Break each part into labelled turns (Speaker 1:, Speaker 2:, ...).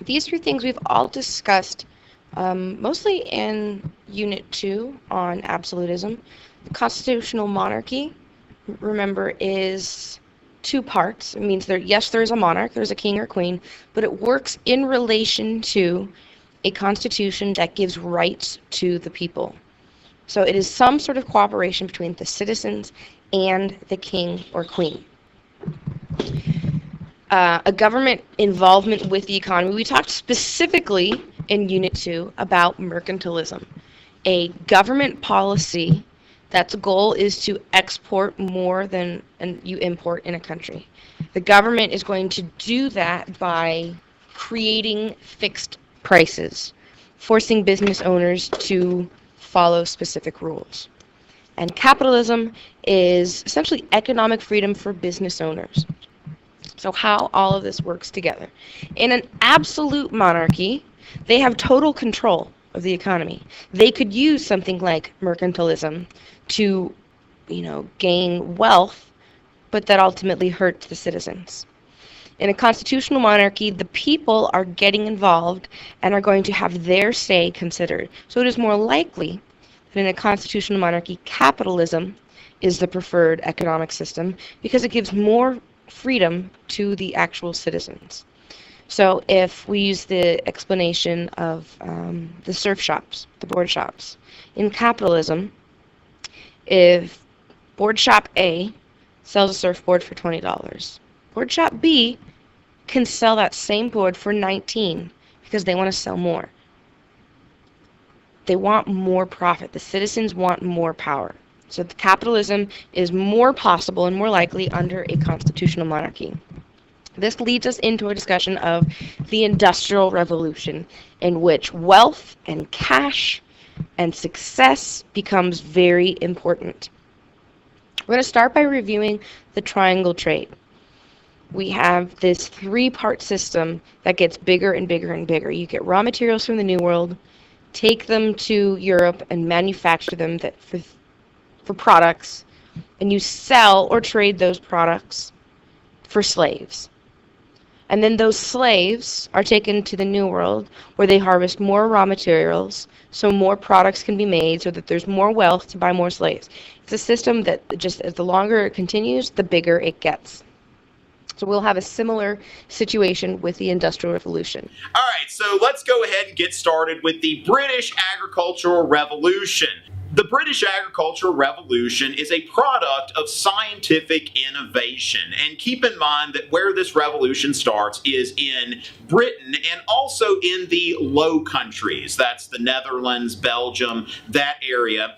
Speaker 1: These three things we've all discussed mostly in Unit 2 on absolutism. The constitutional monarchy, remember, is two parts. It means yes, there is a monarch, there's a king or queen, but it works in relation to a constitution that gives rights to the people. So it is some sort of cooperation between the citizens and the king or queen. A government involvement with the economy. We talked specifically in Unit 2 about mercantilism, a government policy that's goal is to export more than you import in a country. The government is going to do that by creating fixed prices, forcing business owners to follow specific rules. And capitalism is essentially economic freedom for business owners. So how all of this works together. In an absolute monarchy, they have total control of the economy. They could use something like mercantilism to, gain wealth, but that ultimately hurts the citizens. In a constitutional monarchy, the people are getting involved and are going to have their say considered. So it is more likely that in a constitutional monarchy, capitalism is the preferred economic system because it gives more freedom to the actual citizens. So if we use the explanation of the surf shops, the board shops, in capitalism, if board shop A sells a surfboard for $20, board shop B can sell that same board for $19 because they want to sell more. They want more profit. The citizens want more power. So the capitalism is more possible and more likely under a constitutional monarchy. This leads us into a discussion of the Industrial Revolution, in which wealth and cash and success becomes very important. We're going to start by reviewing the triangle trade. We have this three-part system that gets bigger and bigger and bigger. You get raw materials from the New World, take them to Europe and manufacture them for products, and you sell or trade those products for slaves. And then those slaves are taken to the New World, where they harvest more raw materials so more products can be made so that there's more wealth to buy more slaves. It's a system that just, as the longer it continues, the bigger it gets. So we'll have a similar situation with the Industrial Revolution.
Speaker 2: All right, so let's go ahead and get started with the British Agricultural Revolution. The British Agricultural Revolution is a product of scientific innovation. And keep in mind that where this revolution starts is in Britain and also in the Low Countries. That's the Netherlands, Belgium, that area.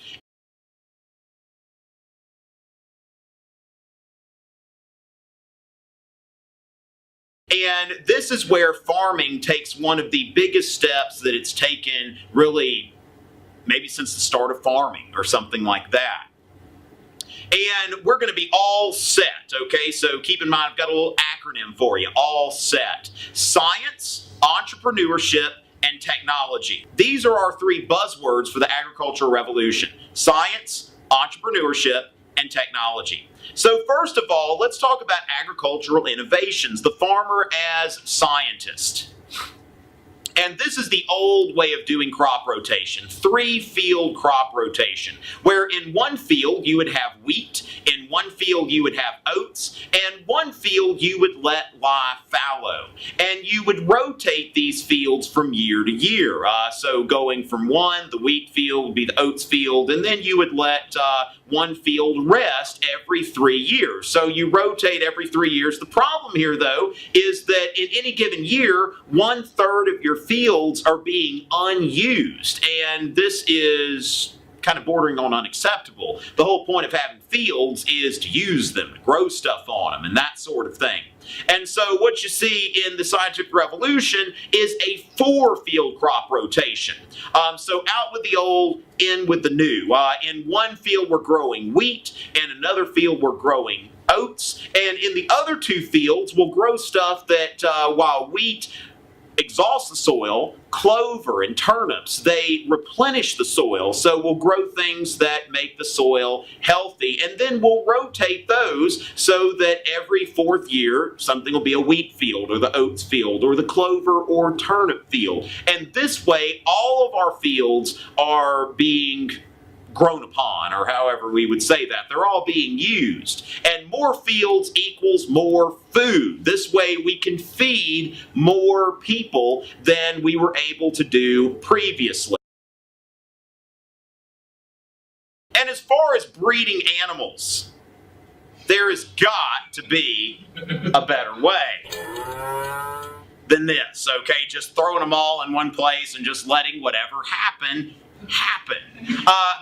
Speaker 2: And this is where farming takes one of the biggest steps that it's taken really maybe since the start of farming or something like that. And we're going to be all set, okay? So keep in mind, I've got a little acronym for you, all set. Science, entrepreneurship, and technology. These are our three buzzwords for the agricultural revolution. Science, entrepreneurship, and technology. So first of all, let's talk about agricultural innovations, the farmer as scientist. And this is the old way of doing crop rotation, three-field crop rotation, where in one field you would have wheat, in one field you would have oats, and one field you would let lie fallow. And you would rotate these fields from year to year. So going from one, the wheat field would be the oats field, and then you would let one field rest every 3 years. So you rotate every 3 years. The problem here, though, is that in any given year, 1/3 of your fields are being unused. And this is kind of bordering on unacceptable. The whole point of having fields is to use them, to grow stuff on them, and that sort of thing. And so what you see in the scientific revolution is a 4-field crop rotation. So out with the old, in with the new. In one field we're growing wheat, and another field we're growing oats, and in the other 2 fields we'll grow stuff that while wheat exhaust the soil, clover and turnips, they replenish the soil. So we'll grow things that make the soil healthy, and then we'll rotate those so that every fourth year something will be a wheat field or the oats field or the clover or turnip field. And this way all of our fields are being grown upon, or however we would say that. They're all being used. And more fields equals more food. This way we can feed more people than we were able to do previously. And as far as breeding animals, there has got to be a better way than this, okay? Just throwing them all in one place and just letting whatever happen.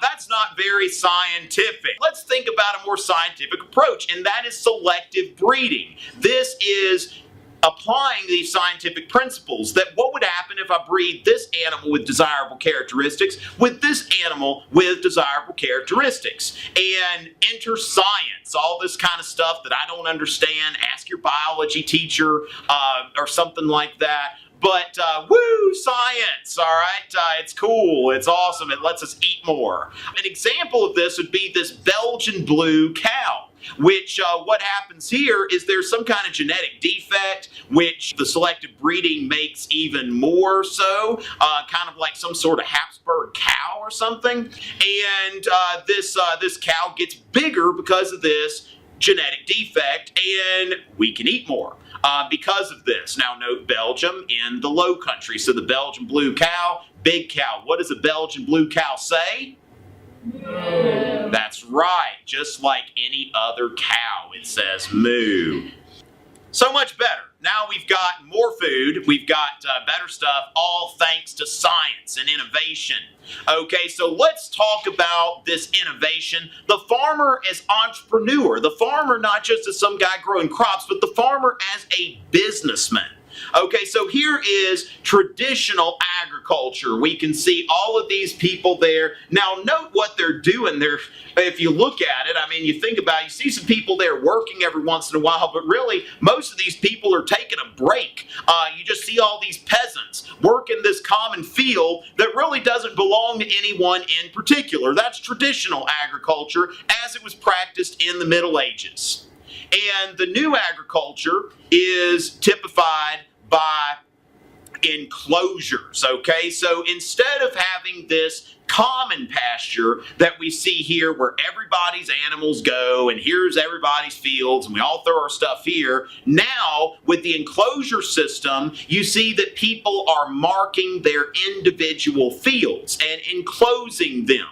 Speaker 2: That's not very scientific. Let's think about a more scientific approach, and that is selective breeding. This is applying these scientific principles, that what would happen if I breed this animal with desirable characteristics with this animal with desirable characteristics, and enter science, all this kind of stuff that I don't understand. Ask your biology teacher or something like that. But woo, science, all right? It's cool, it's awesome, it lets us eat more. An example of this would be this Belgian blue cow, which what happens here is there's some kind of genetic defect, which the selective breeding makes even more so, kind of like some sort of Habsburg cow or something. And this cow gets bigger because of this genetic defect, and we can eat more. Because of this. Now note Belgium in the Low Country. So the Belgian blue cow, big cow. What does a Belgian blue cow say? Moo. That's right. Just like any other cow, it says moo. So much better. Now we've got more food, we've got better stuff, all thanks to science and innovation. Okay, so let's talk about this innovation. The farmer as entrepreneur, the farmer not just as some guy growing crops, but the farmer as a businessman. Okay, so here is traditional agriculture. We can see all of these people there. Now, note what they're doing there. If you look at it, I mean, you think about it, you see some people there working every once in a while, but really, most of these people are taking a break. You just see all these peasants working this common field that really doesn't belong to anyone in particular. That's traditional agriculture as it was practiced in the Middle Ages. And the new agriculture is typified by enclosures, okay? So instead of having this common pasture that we see here where everybody's animals go and here's everybody's fields and we all throw our stuff here, now with the enclosure system, you see that people are marking their individual fields and enclosing them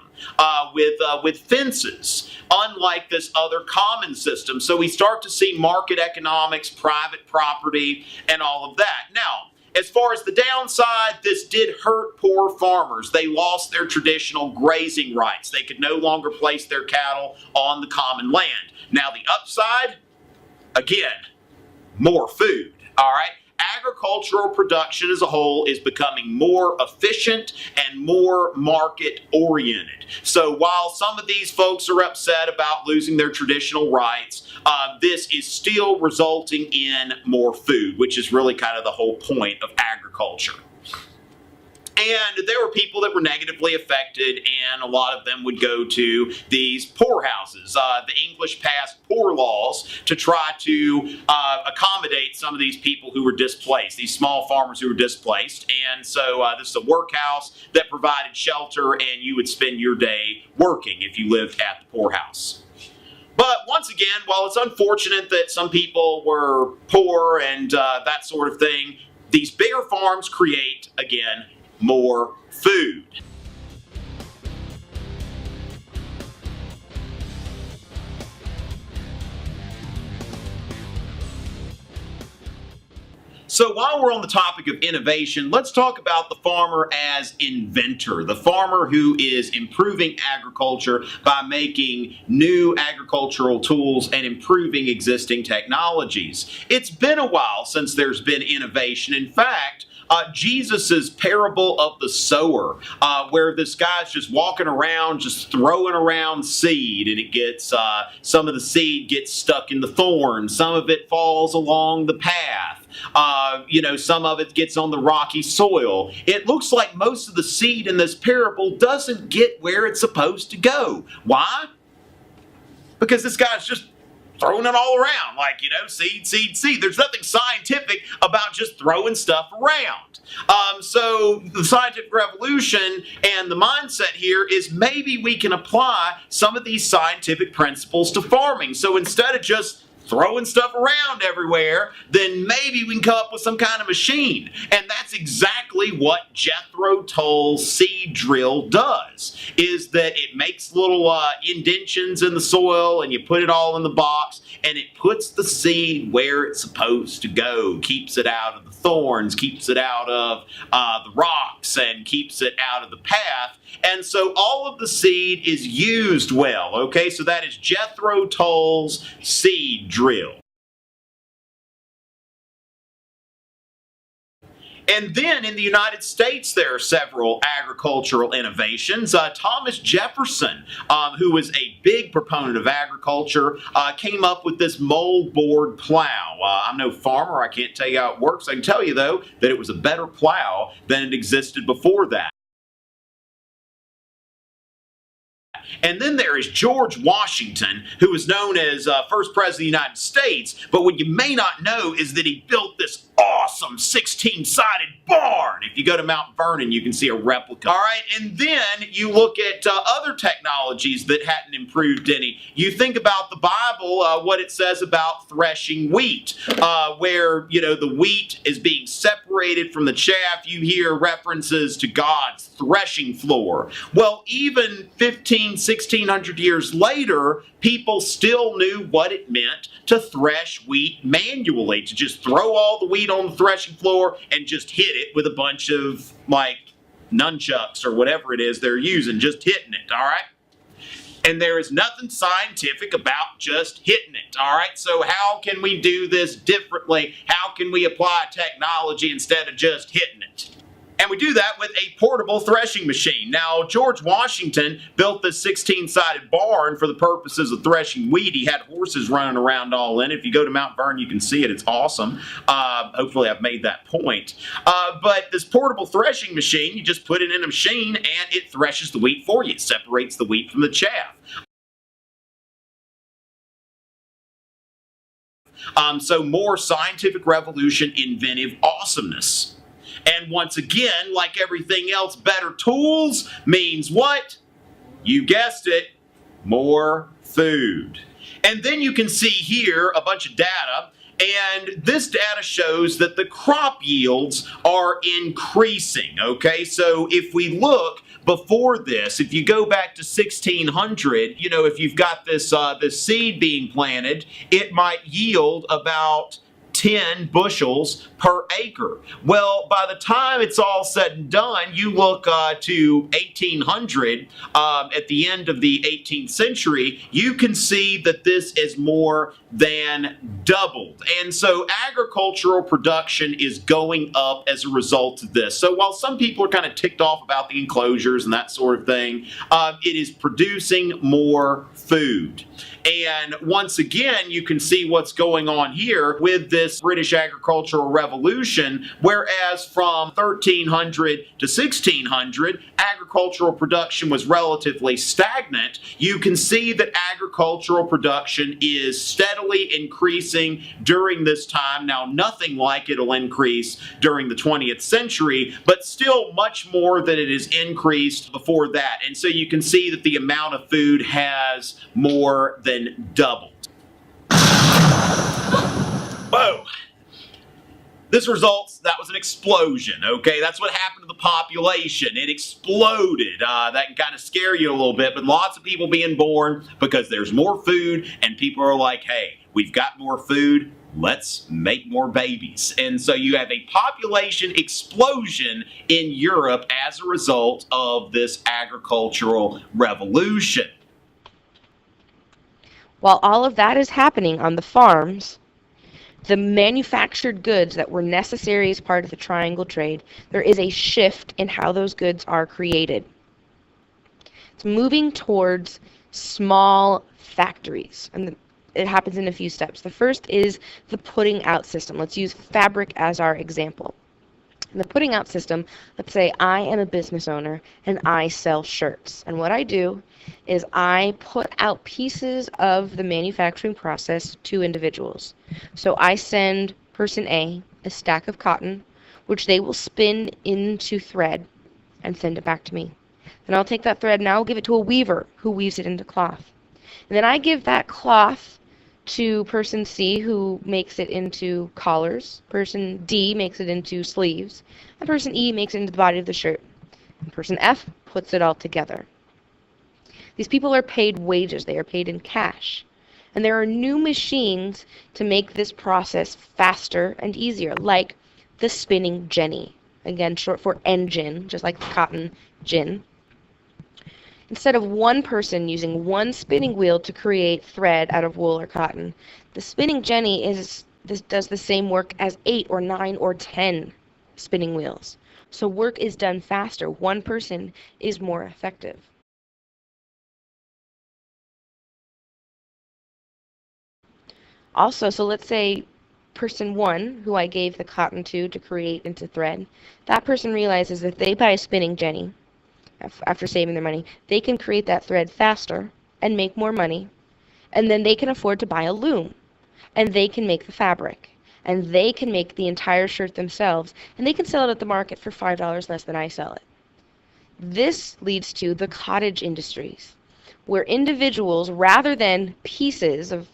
Speaker 2: with fences, unlike this other common system. So we start to see market economics, private property, and all of that. Now, as far as the downside, this did hurt poor farmers. They lost their traditional grazing rights. They could no longer place their cattle on the common land. Now, the upside, again, more food, all right? Agricultural production as a whole is becoming more efficient and more market-oriented. So while some of these folks are upset about losing their traditional rights, this is still resulting in more food, which is really kind of the whole point of agriculture. And there were people that were negatively affected, and a lot of them would go to these poorhouses. The English passed poor laws to try to accommodate some of these people who were displaced, these small farmers who were displaced. And so this is a workhouse that provided shelter, and you would spend your day working if you lived at the poorhouse. But once again, while it's unfortunate that some people were poor and that sort of thing, these bigger farms create, again, more food. So while we're on the topic of innovation, let's talk about the farmer as inventor, the farmer who is improving agriculture by making new agricultural tools and improving existing technologies. It's been a while since there's been innovation. In fact, Jesus's parable of the sower, where this guy's just walking around, just throwing around seed, and it gets some of the seed gets stuck in the thorns, some of it falls along the path. Some of it gets on the rocky soil. It looks like most of the seed in this parable doesn't get where it's supposed to go. Why? Because this guy's just throwing it all around, like, seed, seed, seed. There's nothing scientific about just throwing stuff around. So the scientific revolution and the mindset here is maybe we can apply some of these scientific principles to farming. So instead of just throwing stuff around everywhere, then maybe we can come up with some kind of machine. And that's exactly what Jethro Tull's seed drill does, is that it makes little indentions in the soil, and you put it all in the box, and it puts the seed where it's supposed to go, keeps it out of the thorns, keeps it out of the rocks, and keeps it out of the path. And so all of the seed is used well, okay? So that is Jethro Tull's seed drill. And then in the United States, there are several agricultural innovations. Thomas Jefferson, who was a big proponent of agriculture, came up with this mold board plow. I'm no farmer. I can't tell you how it works. I can tell you, though, that it was a better plow than it existed before that. And then there is George Washington, who was known as first president of the United States. But what you may not know is that he built this awesome 16-sided barn. If you go to Mount Vernon, you can see a replica. All right, and then you look at other technologies that hadn't improved any. You think about the Bible, what it says about threshing wheat, where, the wheat is being separated from the chaff. You hear references to God's threshing floor. Well, even 1600 years later, people still knew what it meant to thresh wheat manually, to just throw all the wheat on the threshing floor and just hit it with a bunch of, nunchucks or whatever it is they're using, just hitting it, all right? And there is nothing scientific about just hitting it, all right? So how can we do this differently? How can we apply technology instead of just hitting it? And we do that with a portable threshing machine. Now, George Washington built this 16-sided barn for the purposes of threshing wheat. He had horses running around all in it. If you go to Mount Vernon, you can see it. It's awesome. Hopefully, I've made that point. But this portable threshing machine, you just put it in a machine, and it threshes the wheat for you. It separates the wheat from the chaff. So more scientific revolution, inventive awesomeness. And once again, like everything else, better tools means what? You guessed it, more food. And then you can see here a bunch of data, and this data shows that the crop yields are increasing, okay? So if we look before this, if you go back to 1600, if you've got this seed being planted, it might yield about 10 bushels per acre. Well, by the time it's all said and done, you look to 1800, at the end of the 18th century, you can see that this is more than doubled. And so agricultural production is going up as a result of this. So while some people are kind of ticked off about the enclosures and that sort of thing, it is producing more food. And once again, you can see what's going on here with this British agricultural revolution, whereas from 1300 to 1600, agricultural production was relatively stagnant. You can see that agricultural production is steadily increasing during this time. Now, nothing like it'll increase during the 20th century, but still much more than it has increased before that. And so you can see that the amount of food has more than doubled. Whoa. This results, that was an explosion, okay? That's what happened to the population. It exploded. That can kind of scare you a little bit, but lots of people being born because there's more food, and people are like, hey, we've got more food, let's make more babies. And so you have a population explosion in Europe as a result of this agricultural revolution.
Speaker 1: While all of that is happening on the farms, the manufactured goods that were necessary as part of the triangle trade, there is a shift in how those goods are created. It's moving towards small factories, and it happens in a few steps. The first is the putting out system. Let's use fabric as our example. In the putting out system, let's say I am a business owner and I sell shirts. And what I do is I put out pieces of the manufacturing process to individuals. So I send person A a stack of cotton, which they will spin into thread and send it back to me. Then I'll take that thread and I'll give it to a weaver who weaves it into cloth. And then I give that cloth to person C, who makes it into collars. Person D makes it into sleeves. And person E makes it into the body of the shirt. And person F puts it all together. These people are paid wages. They are paid in cash. And there are new machines to make this process faster and easier, like the spinning jenny. Again, short for engine, just like the cotton gin. Instead of one person using one spinning wheel to create thread out of wool or cotton, the spinning jenny does the same work as 8 or 9 or 10 spinning wheels. So work is done faster. One person is more effective. Also, so let's say person 1, who I gave the cotton to create into thread, that person realizes that they buy a spinning jenny. After saving their money, they can create that thread faster and make more money, and then they can afford to buy a loom, and they can make the fabric, and they can make the entire shirt themselves, and they can sell it at the market for $5 less than I sell it. This leads to the cottage industries, where individuals, rather than pieces of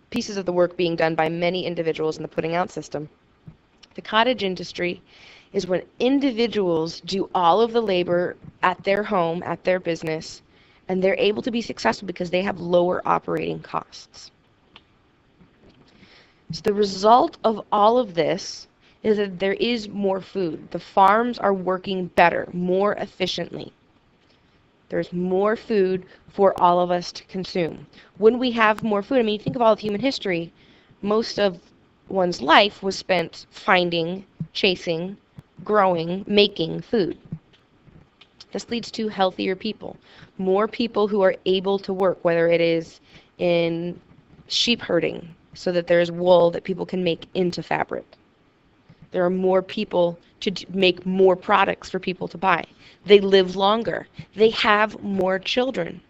Speaker 1: the work being done by many individuals in the putting out system, the cottage industry is when individuals do all of the labor at their home, at their business, and they're able to be successful because they have lower operating costs. So the result of all of this is that there is more food. The farms are working better, more efficiently. There's more food for all of us to consume. When we have more food, I mean, think of all of human history, most of one's life was spent finding, chasing, growing, making food. This leads to healthier people, more people who are able to work, whether it is in sheep herding, so that there's wool that people can make into fabric. There are more people to make more products for people to buy. They live longer. They have more children.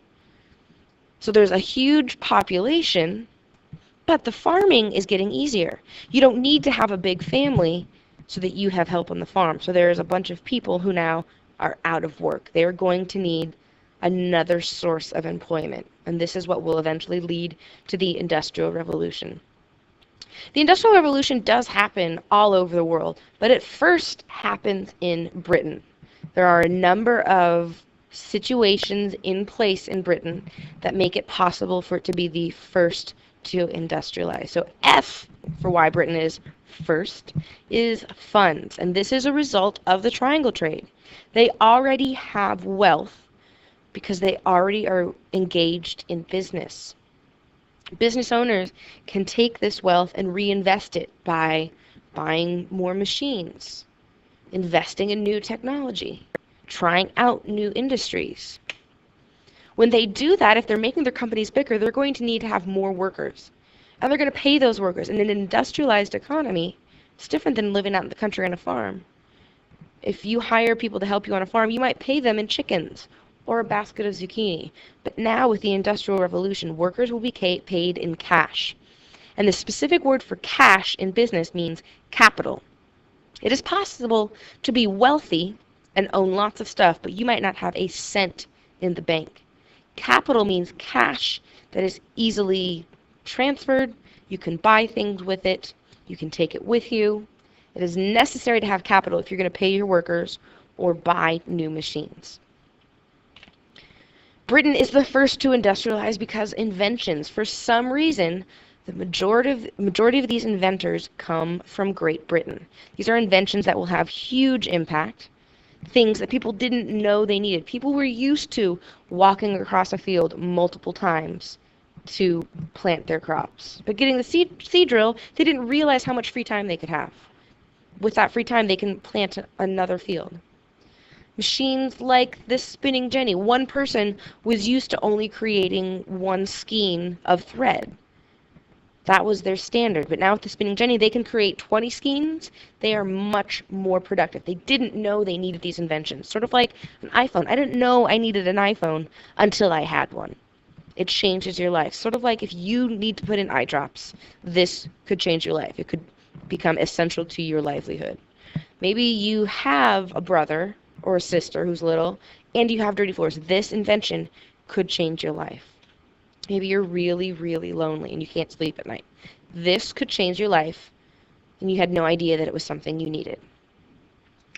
Speaker 1: So there's a huge population, but the farming is getting easier. You don't need to have a big family so that you have help on the farm. So there's a bunch of people who now are out of work. They're going to need another source of employment. And this is what will eventually lead to the Industrial Revolution. The Industrial Revolution does happen all over the world, but it first happens in Britain. There are a number of situations in place in Britain that make it possible for it to be the first to industrialize. So F, for why Britain is first, is funds. And this is a result of the triangle trade. They already have wealth because they already are engaged in business. Business owners can take this wealth and reinvest it by buying more machines, investing in new technology, trying out new industries. When they do that, if they're making their companies bigger, they're going to need to have more workers. And they're going to pay those workers. In an industrialized economy, it's different than living out in the country on a farm. If you hire people to help you on a farm, you might pay them in chickens or a basket of zucchini. But now with the Industrial Revolution, workers will be paid in cash. And the specific word for cash in business means capital. It is possible to be wealthy and own lots of stuff, but you might not have a cent in the bank. Capital means cash that is easily transferred. You can buy things with it. You can take it with you. It is necessary to have capital if you're going to pay your workers or buy new machines. Britain is the first to industrialize because inventions, for some reason, the majority of these inventors come from Great Britain. These are inventions that will have huge impact, things that people didn't know they needed. People were used to walking across a field multiple times to plant their crops. But getting the seed drill, they didn't realize how much free time they could have. With that free time, they can plant another field. Machines like this spinning jenny, one person was used to only creating one skein of thread. That was their standard. But now with the spinning jenny, they can create 20 skeins. They are much more productive. They didn't know they needed these inventions. Sort of like an iPhone. I didn't know I needed an iPhone until I had one. It changes your life. Sort of like if you need to put in eye drops, this could change your life. It could become essential to your livelihood. Maybe you have a brother or a sister who's little, and you have dirty floors. This invention could change your life. Maybe you're really, really lonely and you can't sleep at night. This could change your life, and you had no idea that it was something you needed.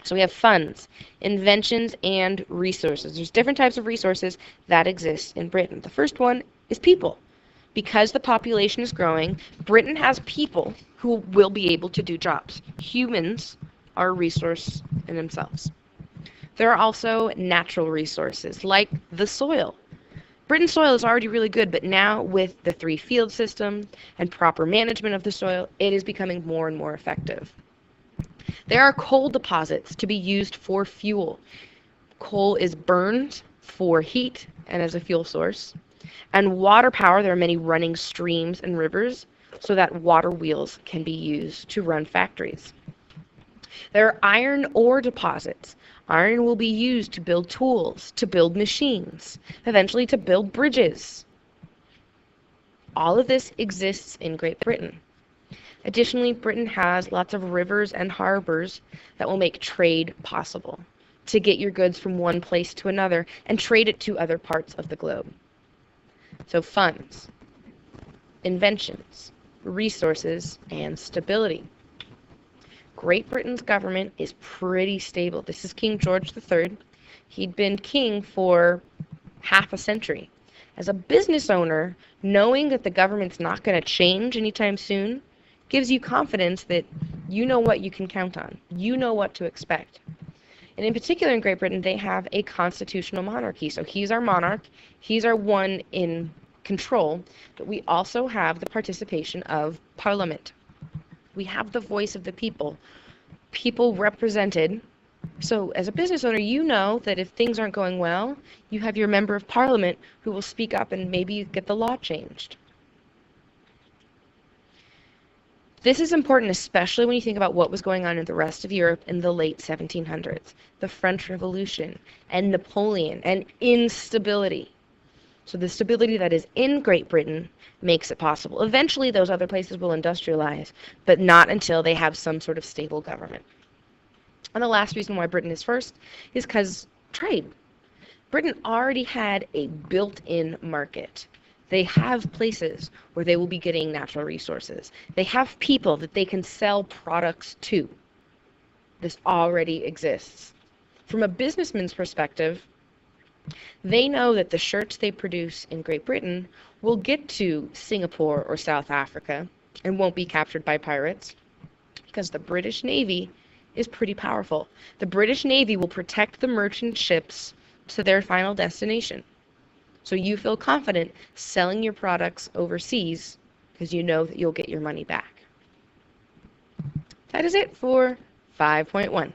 Speaker 1: So we have funds, inventions, and resources. There's different types of resources that exist in Britain. The first one is people. Because the population is growing, Britain has people who will be able to do jobs. Humans are a resource in themselves. There are also natural resources, like the soil. Britain's soil is already really good, but now with the 3-field system and proper management of the soil, it is becoming more and more effective. There are coal deposits to be used for fuel. Coal is burned for heat and as a fuel source. And water power, there are many running streams and rivers, so that water wheels can be used to run factories. There are iron ore deposits. Iron will be used to build tools, to build machines, eventually to build bridges. All of this exists in Great Britain. Additionally, Britain has lots of rivers and harbors that will make trade possible to get your goods from one place to another and trade it to other parts of the globe. So funds, inventions, resources, and stability. Great Britain's government is pretty stable. This is King George III. He'd been king for half a century. As a business owner, knowing that the government's not going to change anytime soon gives you confidence that you know what you can count on. You know what to expect. And in particular in Great Britain, they have a constitutional monarchy. So he's our monarch. He's our one in control. But we also have the participation of Parliament. We have the voice of the people. People represented. So as a business owner, you know that if things aren't going well, you have your member of Parliament who will speak up and maybe get the law changed. This is important, especially when you think about what was going on in the rest of Europe in the late 1700s, the French Revolution, and Napoleon, and instability. So the stability that is in Great Britain makes it possible. Eventually, those other places will industrialize, but not until they have some sort of stable government. And the last reason why Britain is first is because trade. Britain already had a built-in market. They have places where they will be getting natural resources. They have people that they can sell products to. This already exists. From a businessman's perspective, they know that the shirts they produce in Great Britain will get to Singapore or South Africa and won't be captured by pirates because the British Navy is pretty powerful. The British Navy will protect the merchant ships to their final destination. So you feel confident selling your products overseas because you know that you'll get your money back. That is it for 5.1.